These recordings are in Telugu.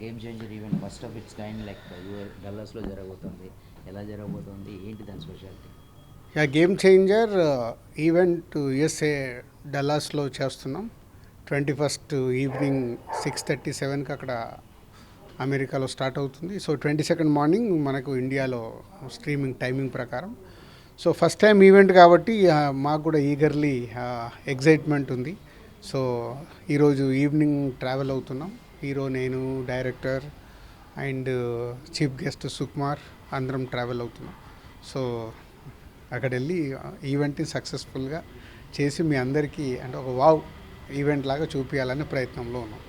Game changer event first of its kind like డల్లాస్లో జరగబోతుంది. ఎలా జరగబోతుంది, ఏంటి దాని speciality? Game changer event USA డల్లాస్లో చేస్తున్నాం. 21st ఈవినింగ్ 6:37కి అక్కడ అమెరికాలో స్టార్ట్ అవుతుంది. సో 22nd మార్నింగ్ మనకు ఇండియాలో స్ట్రీమింగ్ టైమింగ్ ప్రకారం. సో ఫస్ట్ టైం ఈవెంట్ కాబట్టి మాకు కూడా ఈగర్లీ ఎగ్జైట్మెంట్ ఉంది. సో ఈరోజు ఈవినింగ్ ట్రావెల్ అవుతున్నాం. హీరో, నేను, director and chief guest Sukumar అందరం ట్రావెల్ అవుతున్నాం. సో అక్కడ వెళ్ళి ఈవెంట్ని సక్సెస్ఫుల్గా చేసి మీ అందరికీ అంటే ఒక వావ్ ఈవెంట్ లాగా చూపించాలనే ప్రయత్నంలో ఉన్నాం.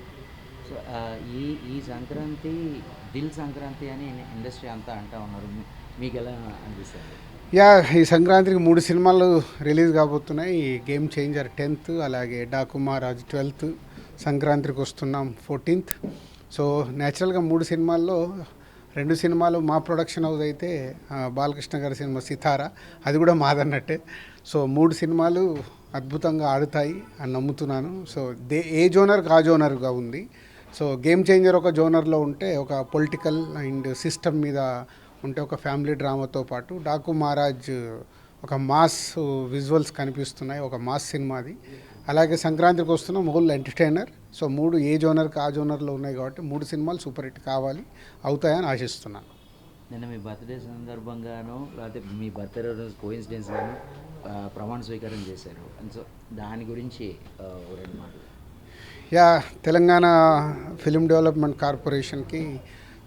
సో ఈ ఈ సంక్రాంతి దిల్ సంక్రాంతి అని ఇండస్ట్రీ అంతా అంటూ ఉన్నారు. మీకు ఎలా అనిపిస్తుంది? ఈ సంక్రాంతికి 3 సినిమాలు రిలీజ్ కాబోతున్నాయి. గేమ్ చేంజర్ 10th, అలాగే డాకు మహారాజ్ 12th, సంక్రాంతికి వస్తున్నాం 14th. సో న్యాచురల్గా 3 సినిమాల్లో 2 సినిమాలు మా ప్రొడక్షన్ హౌస్ అయితే బాలకృష్ణ గారి సినిమా సితారా అది కూడా మాదన్నట్టే. సో 3 సినిమాలు అద్భుతంగా ఆడుతాయి అని నమ్ముతున్నాను. సో ఏ జోనర్కి ఆ జోనర్గా ఉంది. సో గేమ్ చేంజర్ ఒక జోనర్లో ఉంటే, ఒక పొలిటికల్ అండ్ సిస్టమ్ మీద ఉంటే, ఒక ఫ్యామిలీ డ్రామాతో పాటు డాకు మహారాజ్ ఒక మాస్ విజువల్స్ కనిపిస్తున్నాయి, ఒక మాస్ సినిమాది. అలాగే సంక్రాంతికి వస్తున్నాం హోల్ ఎంటర్టైనర్. సో 3 ఏ జోనర్కి ఆ జోనర్లో ఉన్నాయి కాబట్టి 3 సినిమాలు సూపర్ హిట్ కావాలి, అవుతాయని ఆశిస్తున్నాను. నిన్న మీ బర్త్డే సందర్భంగానో లేకపోతే మీ బర్త్డే రోజు కోయిన్సిడెన్స్గాను ప్రమాణ స్వీకారం చేశారు. సో దాని గురించి 2 మాటలు. తెలంగాణ ఫిలిం డెవలప్మెంట్ కార్పొరేషన్కి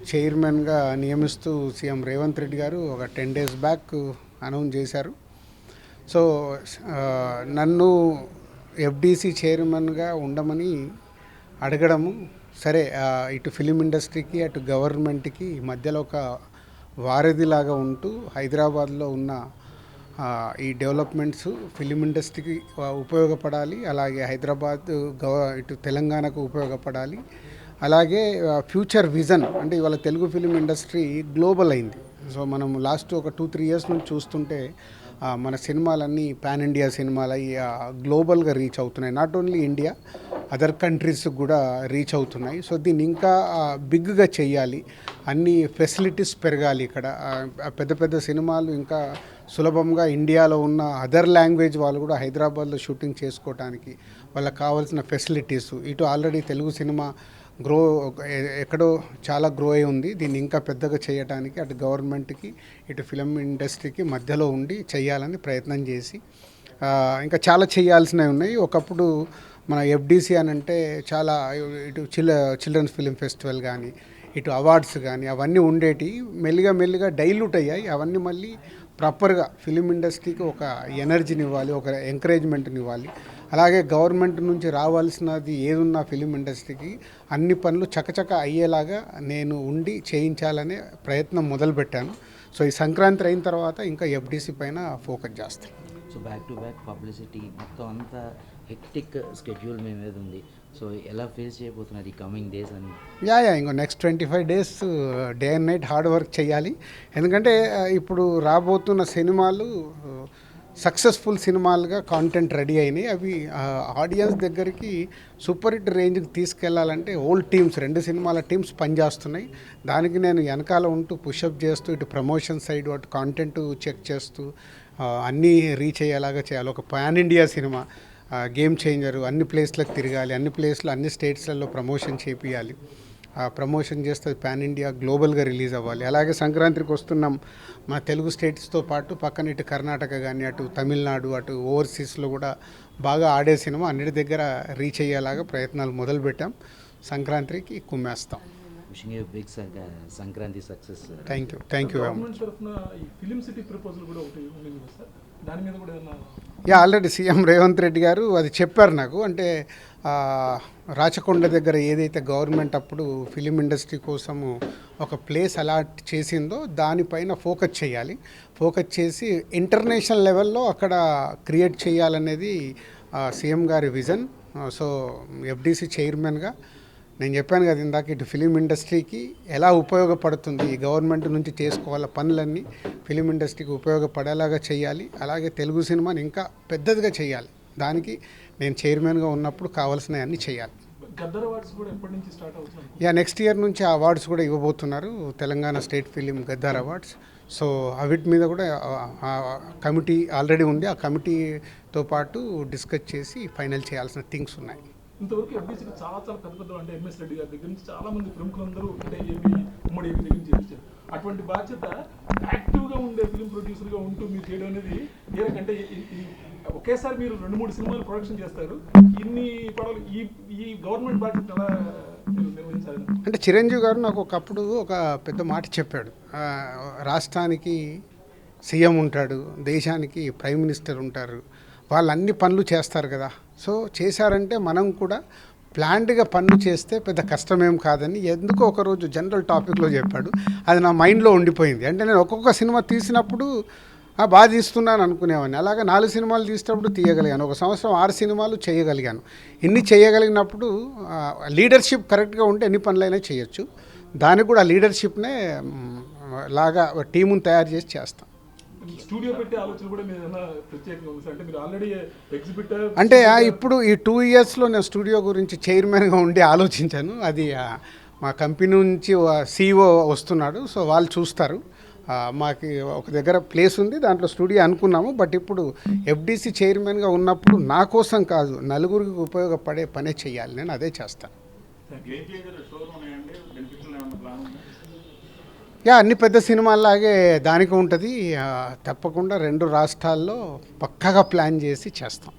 చైర్మన్గా నియమిస్తూ సీఎం రేవంత్ రెడ్డి గారు ఒక 10 days బ్యాక్ అనౌన్స్ చేశారు. సో నన్ను ఎఫ్డీసీ చైర్మన్గా ఉండమని అడగడము, సరే ఇటు ఫిలిం ఇండస్ట్రీకి అటు గవర్నమెంట్కి మధ్యలో ఒక వారధిలాగా ఉంటూ హైదరాబాద్లో ఉన్న ఈ డెవలప్మెంట్స్ ఫిలిం ఇండస్ట్రీకి ఉపయోగపడాలి, అలాగే హైదరాబాద్ ఇటు తెలంగాణకు ఉపయోగపడాలి, అలాగే ఫ్యూచర్ విజన్ అంటే ఇవాళ తెలుగు ఫిలిం ఇండస్ట్రీ గ్లోబల్ అయింది. సో మనం లాస్ట్ ఒక 2-3 years నుంచి చూస్తుంటే మన సినిమాలన్నీ పాన్ ఇండియా సినిమాలు అయ్యి గ్లోబల్గా రీచ్ అవుతున్నాయి. నాట్ ఓన్లీ ఇండియా, అదర్ కంట్రీస్కి కూడా రీచ్ అవుతున్నాయి. సో దీన్ని ఇంకా బిగ్గా చేయాలి, అన్ని ఫెసిలిటీస్ పెరగాలి. ఇక్కడ పెద్ద పెద్ద సినిమాలు ఇంకా సులభంగా ఇండియాలో ఉన్న అదర్ లాంగ్వేజ్ వాళ్ళు కూడా హైదరాబాద్లో షూటింగ్ చేసుకోవడానికి వాళ్ళకి కావాల్సిన ఫెసిలిటీస్, ఇటు ఆల్రెడీ తెలుగు సినిమా ఎక్కడో చాలా గ్రో అయి ఉంది. దీన్ని ఇంకా పెద్దగా చేయడానికి అటు గవర్నమెంట్కి ఇటు ఫిలిం ఇండస్ట్రీకి మధ్యలో ఉండి చేయాలని ప్రయత్నం చేసి ఇంకా చాలా చేయాల్సినవి ఉన్నాయి. ఒకప్పుడు మన ఎఫ్డీసీ అని అంటే చాలా ఇటు చిల్డ్రన్స్ ఫిలిం ఫెస్టివల్ కానీ ఇటు అవార్డ్స్ కానీ అవన్నీ ఉండేటి, మెల్లిగా డైల్యూట్ అయ్యాయి. అవన్నీ మళ్ళీ ప్రాపర్గా ఫిలిం ఇండస్ట్రీకి ఒక ఎనర్జీని ఇవ్వాలి, ఒక ఎంకరేజ్మెంట్ని ఇవ్వాలి. అలాగే గవర్నమెంట్ నుంచి రావాల్సినది ఏదున్నా ఫిలిం ఇండస్ట్రీకి అన్ని పనులు చకచక అయ్యేలాగా నేను ఉండి చేయించాలనే ప్రయత్నం మొదలుపెట్టాను. సో ఈ సంక్రాంతి అయిన తర్వాత ఇంకా ఎఫ్డీసీ పైన ఫోకస్ చేస్తాను. So back to back publicity మొత్తం అంతా హెక్టిక్ స్కెడ్యూల్ మీ మీద ఉంది. సో ఎలా ఫేస్ చేయబోతున్నారు ఈ కమింగ్ డేస్ అని? ఇంకో next 25 days day and night hard work చేయాలి. ఎందుకంటే ఇప్పుడు రాబోతున్న సినిమాలు సక్సెస్ఫుల్ సినిమాలుగా కాంటెంట్ రెడీ అయినాయి. అవి ఆడియన్స్ దగ్గరికి సూపర్ హిట్ రేంజ్కి తీసుకెళ్లాలంటే ఓల్డ్ టీమ్స్ 2 సినిమాల టీమ్స్ పనిచేస్తున్నాయి. దానికి నేను వెనకాల ఉంటూ పుషప్ చేస్తూ ఇటు ప్రమోషన్ సైడ్ అటు కాంటెంట్ చెక్ చేస్తూ అన్నీ రీచ్ అయ్యేలాగా చేయాలి. ఒక pan India cinema game changer అన్ని ప్లేస్లకు తిరగాలి, అన్ని ప్లేస్లో అన్ని స్టేట్స్లలో ప్రమోషన్ చేపియాలి. ప్రమోషన్ చేస్తే పాన్ ఇండియా గ్లోబల్గా రిలీజ్ అవ్వాలి. అలాగే సంక్రాంతికి వస్తున్నాం మన తెలుగు స్టేట్స్తో పాటు పక్కన ఇటు కర్ణాటక కానీ అటు తమిళనాడు అటు ఓవర్సీస్లో కూడా బాగా ఆడే సినిమా అన్నిటి దగ్గర రీచ్ అయ్యేలాగా ప్రయత్నాలు మొదలుపెట్టాం. సంక్రాంతికి కుమ్మేస్తాం. Wishing you big Sankranti success. Thank you very much. Already CM Revanth Reddy గారు అది చెప్పారు నాకు. అంటే రాచకొండ దగ్గర ఏదైతే గవర్నమెంట్ అప్పుడు ఫిలిం ఇండస్ట్రీ కోసము ఒక ప్లేస్ అలాట్ చేసిందో దానిపైన ఫోకస్ చేయాలి, ఫోకస్ చేసి ఇంటర్నేషనల్ లెవెల్లో అక్కడ క్రియేట్ చేయాలనేది సీఎం గారి విజన్. సో ఎఫ్డీసీ చైర్మన్గా నేను చెప్పాను కదా ఇందాక, ఇటు ఫిలిం ఇండస్ట్రీకి ఎలా ఉపయోగపడుతుంది, ఈ గవర్నమెంట్ నుంచి చేసుకోవాల పనులన్నీ ఫిలిం ఇండస్ట్రీకి ఉపయోగపడేలాగా చేయాలి. అలాగే తెలుగు సినిమాని ఇంకా పెద్దదిగా చేయాలి. దానికి నేను చైర్మన్గా ఉన్నప్పుడు కావాల్సినవన్నీ చేయాలి. గద్దర్ అవార్డ్స్ కూడా ఎప్పటి నుంచి స్టార్ట్ అవుతుంది? యా, నెక్స్ట్ ఇయర్ నుంచి ఆ అవార్డ్స్ కూడా ఇవ్వబోతున్నారు, Telangana state film Gaddar awards. So అవిటి మీద కూడా కమిటీ ఆల్రెడీ ఉంది, ఆ కమిటీతో పాటు డిస్కస్ చేసి ఫైనల్ చేయాల్సిన థింగ్స్ ఉన్నాయి. ఇంతవరకు ఎఫ్డీసీకి చాలా చాలా పెద్ద పెద్ద అంటే ఎంఎస్ రెడ్డి గారి దగ్గర నుంచి చాలా మంది ప్రముఖులందరూ అంటే ఏపీ ఉమ్మడి ఏపీ దగ్గర నుంచి చేయించారు. అటువంటి బాధ్యత యాక్టివ్గా ఉండే ఫిలిం ప్రొడ్యూసర్గా ఉంటూ మీరు చేయడం అనేది ఏ రకంటే ఒకేసారి మీరు 2-3 సినిమాలు ప్రొడక్షన్ చేస్తారు, ఇన్ని పడవలు ఈ గవర్నమెంట్ బాధ్యత ఎలా మీరు నిర్వహించాలి? అంటే చిరంజీవి గారు నాకు ఒకప్పుడు ఒక పెద్ద మాట చెప్పాడు, రాష్ట్రానికి సీఎం ఉంటాడు, దేశానికి ప్రైమ్ మినిస్టర్ ఉంటారు, వాళ్ళు అన్ని పనులు చేస్తారు కదా. సో చేశారంటే మనం కూడా ప్లాన్డ్గా పనులు చేస్తే పెద్ద కష్టమేం కాదని ఎందుకో ఒకరోజు జనరల్ టాపిక్లో చెప్పాడు. అది నా మైండ్లో ఉండిపోయింది. అంటే నేను ఒక్కొక్క సినిమా తీసినప్పుడు బాగా తీస్తున్నాను అనుకునేవాడిని, అలాగే 4 సినిమాలు తీసినప్పుడు తీయగలిగాను, ఒక సంవత్సరం 6 సినిమాలు చేయగలిగాను. ఇన్ని చేయగలిగినప్పుడు లీడర్షిప్ కరెక్ట్గా ఉంటే ఎన్ని పనులైనా చేయొచ్చు. దానికి కూడా లీడర్షిప్నే లాగా టీముని తయారు చేసి చేస్తాం. స్టూడియో పెట్టే ఆలోచన కూడా మీరు ఏమైనా ప్రత్యేకంగా ఉంది సార్? అంటే మీరు ఆల్రెడీ ఎగ్జిబిటర్ అంటే ఇప్పుడు ఈ 2 ఇయర్స్లో నేను స్టూడియో గురించి చైర్మన్గా ఉండి ఆలోచించాను. అది మా కంపెనీ నుంచి CEO వస్తున్నాడు, సో వాళ్ళు చూస్తారు. మాకు ఒక దగ్గర ప్లేస్ ఉంది, దాంట్లో స్టూడియో అనుకున్నాము. బట్ ఇప్పుడు ఎఫ్డీసీ చైర్మన్గా ఉన్నప్పుడు నా కోసం కాదు, నలుగురికి ఉపయోగపడే పనే చేయాలి, నేను అదే చేస్తాను. యా, అన్ని పెద్ద సినిమాల్లాగే దానికి ఉంటుంది. తప్పకుండా 2 రాష్ట్రాల్లో పక్కాగా ప్లాన్ చేసి చేస్తాం.